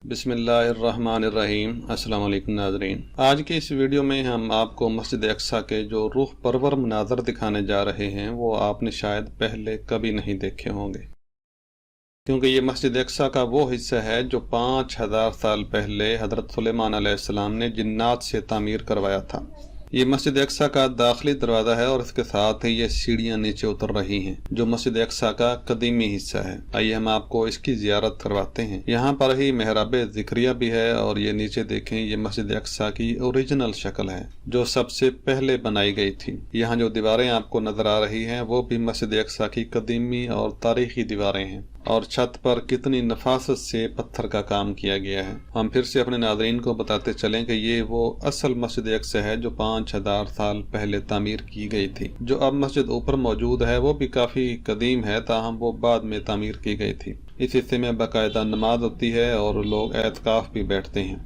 بسم اللہ الرحمن الرحیم۔ السلام علیکم ناظرین، آج کی اس ویڈیو میں ہم آپ کو مسجد اقصیٰ کے جو روح پرور مناظر دکھانے جا رہے ہیں وہ آپ نے شاید پہلے کبھی نہیں دیکھے ہوں گے، کیونکہ یہ مسجد اقصیٰ کا وہ حصہ ہے جو 5000 سال پہلے حضرت سلیمان علیہ السلام نے جنات سے تعمیر کروایا تھا۔ یہ مسجد اقصیٰ کا داخلی دروازہ ہے اور اس کے ساتھ ہی یہ سیڑھیاں نیچے اتر رہی ہیں جو مسجد اقصیٰ کا قدیمی حصہ ہے۔ آئیے ہم آپ کو اس کی زیارت کرواتے ہیں۔ یہاں پر ہی محراب ذکریہ بھی ہے اور یہ نیچے دیکھیں، یہ مسجد اقصیٰ کی اوریجنل شکل ہے جو سب سے پہلے بنائی گئی تھی۔ یہاں جو دیواریں آپ کو نظر آ رہی ہیں وہ بھی مسجد اقصیٰ کی قدیمی اور تاریخی دیواریں ہیں، اور چھت پر کتنی نفاست سے پتھر کا کام کیا گیا ہے۔ ہم پھر سے اپنے ناظرین کو بتاتے چلیں کہ یہ وہ اصل مسجد اقصیٰ ہے جو 5000 سال پہلے تعمیر کی گئی تھی۔ جو اب مسجد اوپر موجود ہے وہ بھی کافی قدیم ہے، تاہم وہ بعد میں تعمیر کی گئی تھی۔ اس حصے میں باقاعدہ نماز ہوتی ہے اور لوگ اعتکاف بھی بیٹھتے ہیں۔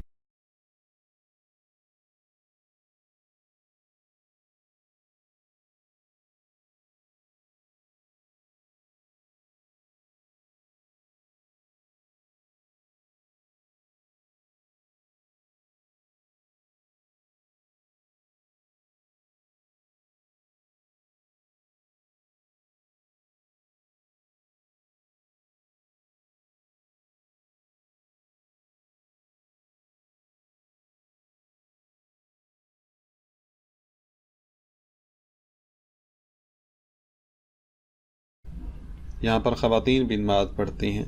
یہاں پر خواتین بھی نماز پڑھتی ہیں۔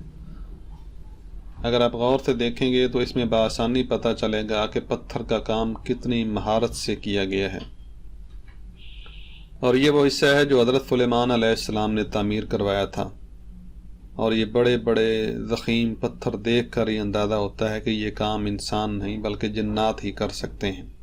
اگر آپ غور سے دیکھیں گے تو اس میں بآسانی پتہ چلے گا کہ پتھر کا کام کتنی مہارت سے کیا گیا ہے، اور یہ وہ حصہ ہے جو حضرت سلیمان علیہ السلام نے تعمیر کروایا تھا۔ اور یہ بڑے بڑے ضخیم پتھر دیکھ کر یہ اندازہ ہوتا ہے کہ یہ کام انسان نہیں بلکہ جنات ہی کر سکتے ہیں۔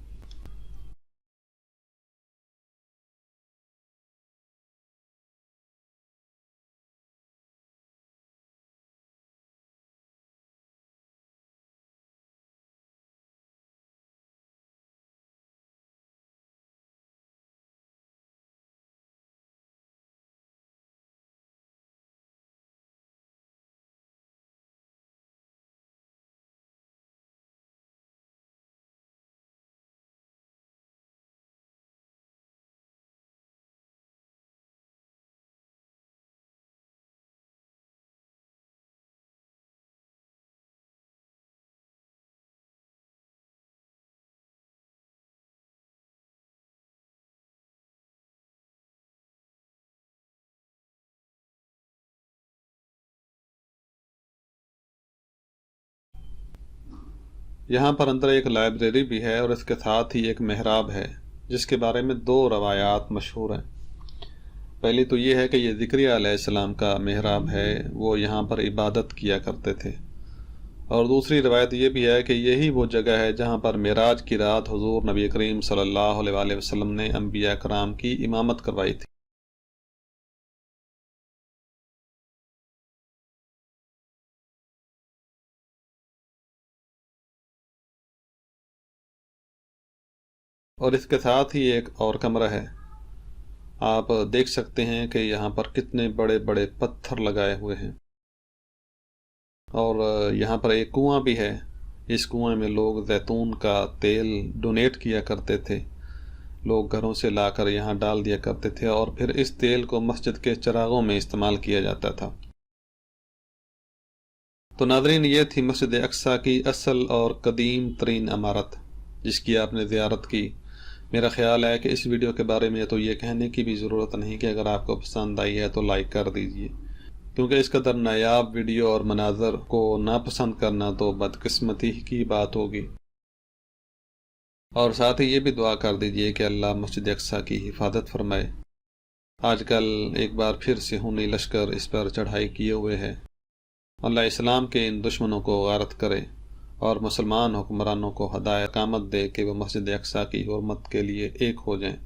یہاں پر اندر ایک لائبریری بھی ہے اور اس کے ساتھ ہی ایک محراب ہے جس کے بارے میں 2 روایات مشہور ہیں۔ پہلی تو یہ ہے کہ یہ ذکریہ علیہ السلام کا محراب ہے، وہ یہاں پر عبادت کیا کرتے تھے، اور دوسری روایت یہ بھی ہے کہ یہی وہ جگہ ہے جہاں پر معراج کی رات حضور نبی کریم صلی اللہ علیہ وآلہ وسلم نے انبیاء کرام کی امامت کروائی تھی۔ اور اس کے ساتھ ہی ایک اور کمرہ ہے۔ آپ دیکھ سکتے ہیں کہ یہاں پر کتنے بڑے بڑے پتھر لگائے ہوئے ہیں، اور یہاں پر ایک کنواں بھی ہے۔ اس کنویں میں لوگ زیتون کا تیل ڈونیٹ کیا کرتے تھے، لوگ گھروں سے لا کر یہاں ڈال دیا کرتے تھے اور پھر اس تیل کو مسجد کے چراغوں میں استعمال کیا جاتا تھا۔ تو ناظرین، یہ تھی مسجد اقصیٰ کی اصل اور قدیم ترین عمارت جس کی آپ نے زیارت کی۔ میرا خیال ہے کہ اس ویڈیو کے بارے میں تو یہ کہنے کی بھی ضرورت نہیں کہ اگر آپ کو پسند آئی ہے تو لائک کر دیجئے، کیونکہ اس قدر نایاب ویڈیو اور مناظر کو ناپسند کرنا تو بدقسمتی کی بات ہوگی۔ اور ساتھ ہی یہ بھی دعا کر دیجئے کہ اللہ مسجد اقصیٰ کی حفاظت فرمائے۔ آج کل ایک بار پھر سے خونی لشکر اس پر چڑھائی کیے ہوئے ہے۔ اللہ اسلام کے ان دشمنوں کو غارت کرے اور مسلمان حکمرانوں کو ہدایت قامت دے کہ وہ مسجد اقصیٰ کی حرمت کے لیے ایک ہو جائیں۔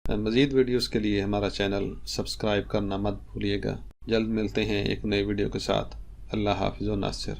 مزید ویڈیوز کے لیے ہمارا چینل سبسکرائب کرنا مت بھولیے گا۔ جلد ملتے ہیں ایک نئے ویڈیو کے ساتھ۔ اللہ حافظ و ناصر۔